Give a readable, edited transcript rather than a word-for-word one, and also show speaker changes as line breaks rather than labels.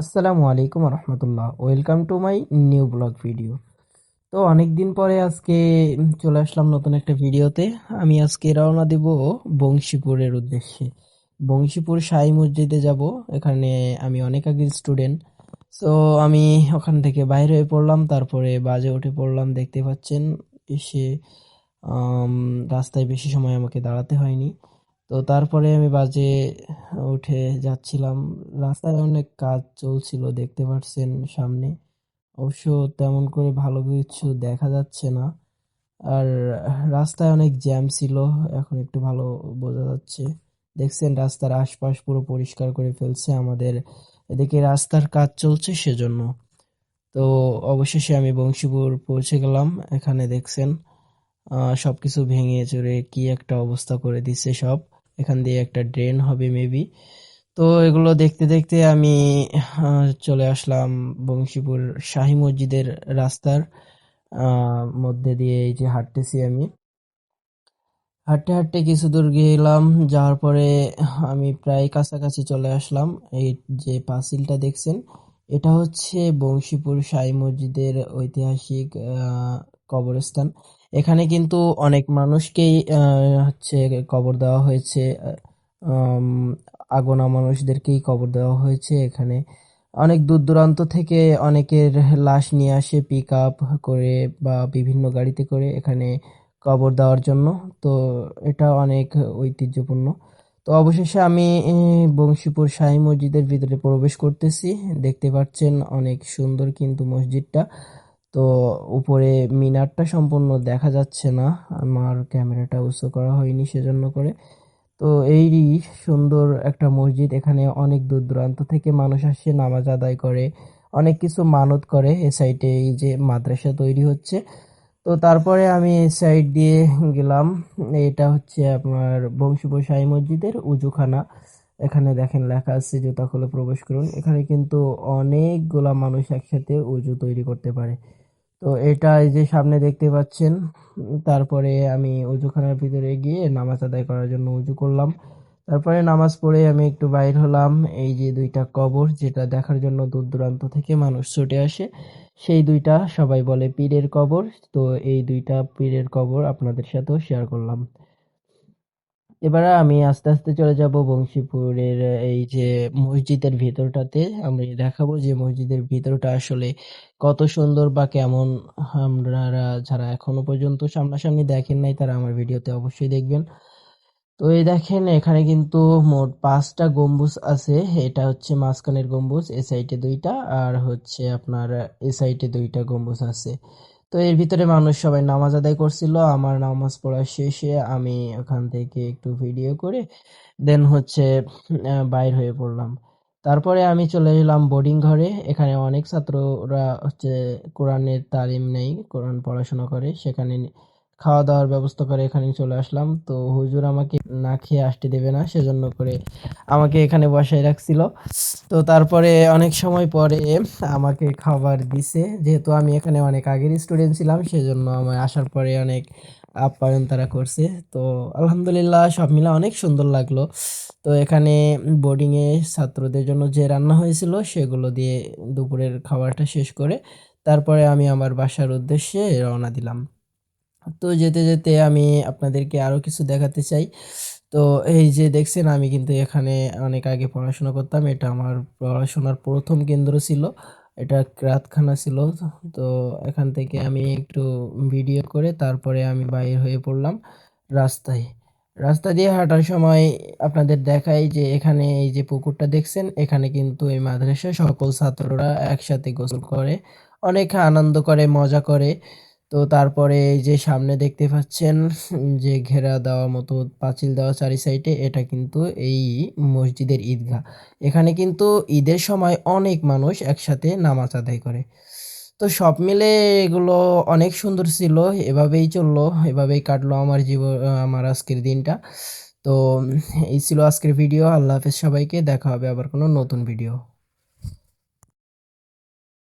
আসসালামু আলাইকুম রহমতুল্লাহ, welcome to my new blog video. তো অনেকদিন পরে আজকে চলে আসলাম নতুন একটা ভিডিওতে। আমি আজকে রওনা দেব বংশীপুরের উদ্দেশ্যে। বংশীপুর শাহী মসজিদে যাব। এখানে আমি অনেক আগের স্টুডেন্ট। সো আমি ওখান থেকে বাইরে হয়ে পড়লাম, তারপরে বাজে উঠে পড়লাম, দেখতে পাচ্ছেন। এসে আম, রাস্তায় বেশি সময় আমাকে দাঁড়াতে হয়নি। তো তারপরে আমি বাজে উঠে যাচ্ছিলাম। রাস্তায় অনেক কাজ চলছিল, দেখতে পাচ্ছেন সামনে। অবশ্য তেমন করে ভালো কিছু দেখা যাচ্ছে না। আর রাস্তায় অনেক জ্যাম ছিল, এখন একটু ভালো বোঝা যাচ্ছে। দেখছেন রাস্তার আশপাশ পুরো পরিষ্কার করে ফেলছে আমাদের এদিকে, রাস্তার কাজ চলছে সেজন্য। তো অবশেষে আমি বংশীপুর পৌঁছে গেলাম। এখানে দেখছেন সবকিছু ভেঙে চুরে কি একটা অবস্থা করে দিচ্ছে সব। এখান দিয়ে একটা ড্রেন হবে মেবি। তো এগুলো দেখতে দেখতে আমি চলে আসলাম বংশীপুর শাহী মসজিদের রাস্তার মধ্যে দিয়ে। এই যে হাঁটতেছি আমি, হাঁটতে হাঁটতে কিছু দূর গেলাম। যাওয়ার পরে আমি প্রায় কাছাকাছি চলে আসলাম। এই যে পাঁচিলটা দেখছেন, এটা হচ্ছে বংশীপুর শাহী মসজিদের ঐতিহাসিক কবরস্থান। এখানে কিন্তু অনেক মানুষকেই হচ্ছে কবর দেওয়া হয়েছে। আম, আগোনা মানুষদেরকেই কবর দেওয়া হয়েছে এখানে। অনেক দূর দূরান্ত থেকে অনেকের লাশ নিয়ে আসে পিক আপ করে বা বিভিন্ন গাড়িতে করে এখানে কবর দেওয়ার জন্য। তো এটা অনেক ঐতিহ্যপূর্ণ। তো অবশেষে আমি বংশীপুর শাহী মসজিদের ভিতরে প্রবেশ করতেছি। দেখতে পাচ্ছেন অনেক সুন্দর কিন্তু মসজিদটা। তো উপরে মিনারটা সম্পূর্ণ দেখা যাচ্ছে না, আমার ক্যামেরাটা উঁচু করা হয়নি সেজন্য করে। তো এই সুন্দর একটা মসজিদ, এখানে অনেক দূর দূরান্ত থেকে মানুষ আসে, নামাজ আদায় করে, অনেক কিছু মানত করে। এ সাইডে এই যে মাদ্রাসা তৈরি হচ্ছে। তো তারপরে আমি এই সাইড দিয়ে গেলাম। এটা হচ্ছে আপনার বংশীপুর শাহী মসজিদের উজুখানা। এখানে দেখেন লেখা আছে জুতা খুলে প্রবেশ করুন। এখানে কিন্তু অনেকগুলা মানুষ একসাথে উজু তৈরি করতে পারে। তো এটা এই যে সামনে দেখতে পাচ্ছেন। তারপরে আমি অজুখানার ভিতরে গিয়ে নামাজ আদায় করার জন্য উজু করলাম। তারপরে নামাজ পড়ে আমি একটু বাইর হলাম। এই যে দুইটা কবর, যেটা দেখার জন্য দূর দূরান্ত থেকে মানুষ ছুটে আসে, সেই দুইটা সবাই বলে পীরের কবর। তো এই দুইটা পীরের কবর আপনাদের সাথেও শেয়ার করলাম। এবারে আমি আস্তে আস্তে চলে যাব বংশীপুরের এই যে মসজিদের ভিতরটাতে। আমি দেখাবো যে মসজিদের ভিতরটা আসলে কত সুন্দর বা কেমন। আপনারা যারা এখনো পর্যন্ত সামনাসামনি দেখেন নাই তারা আমার ভিডিওতে অবশ্যই দেখবেন। তো এই দেখেন এখানে কিন্তু মোট 5টা গম্বুজ আছে। এটা হচ্ছে মাঝখানের গম্বুজ, এ সাইডে দুইটা, আর হচ্ছে আপনার এ সাইডে দুইটা গম্বুজ আছে। তো এর ভিতরে মানুষ সবাই নামাজ আদায় করছিল। আমার নামাজ পড়া শেষে আমি ওখান থেকে একটু ভিডিও করে দেন হচ্ছে বাইর হয়ে পড়লাম। তারপরে আমি চলে এলাম বোর্ডিং ঘরে। এখানে অনেক ছাত্ররা হচ্ছে কোরআনের তালিম নেই, কোরআন পড়াশোনা করে, সেখানে খাওয়া দাওয়ার ব্যবস্থা করে এখানে চলে আসলাম। তো হুজুর আমাকে না খেয়ে আসতে দেবে না, সেজন্য করে আমাকে এখানে বসায় রাখছিল। তো তারপরে অনেক সময় পরে আমাকে খাবার দিছে, যেহেতু আমি এখানে অনেক আগের স্টুডেন্ট ছিলাম সেজন্য আমার আসার পরে অনেক আপ্যায়ন তারা করছে। তো আলহামদুলিল্লাহ সব মিলে অনেক সুন্দর লাগলো। তো এখানে বোর্ডিংয়ে ছাত্রদের জন্য যে রান্না হয়েছিল সেগুলো দিয়ে দুপুরের খাবারটা শেষ করে তারপরে আমি আমার বাসার উদ্দেশ্যে রওনা দিলাম। তো যেতে যেতে আমি আপনাদেরকে আরো কিছু দেখাতে চাই। তো এই যে দেখছেন আমি কিন্তু এখানে অনেক আগে পড়াশোনা করতাম। এটা আমার পড়াশোনার প্রথম কেন্দ্র ছিল। এটা রাতখানা ছিল। তো এখান থেকে আমি একটু ভিডিও করে তারপরে আমি বাইর হয়ে পড়লাম রাস্তায়। রাস্তা দিয়ে হাঁটার সময় আপনাদের দেখাই যে এখানে এই যে পুকুরটা দেখছেন, এখানে কিন্তু এই মাদ্রাসার সকল ছাত্ররা একসাথে গোসল করে, অনেক আনন্দ করে, মজা করে। তো তারপরে এই যে সামনে দেখতে পাচ্ছেন যে ঘেরা দেওয়া মতো পাঁচিল দেওয়া চারি সাইডে, এটা কিন্তু এই মসজিদের ঈদগাহ। এখানে কিন্তু ঈদের সময় অনেক মানুষ একসাথে নামাজ আদায় করে। তো সব মিলে এগুলো অনেক সুন্দর ছিল। এভাবেই চললো, এভাবেই কাটলো আমার জীবন, আমার আজকের দিনটা। তো এই ছিল আজকের ভিডিও। আল্লাহ হাফেজ সবাইকে, দেখা হবে আবার কোনো নতুন ভিডিও।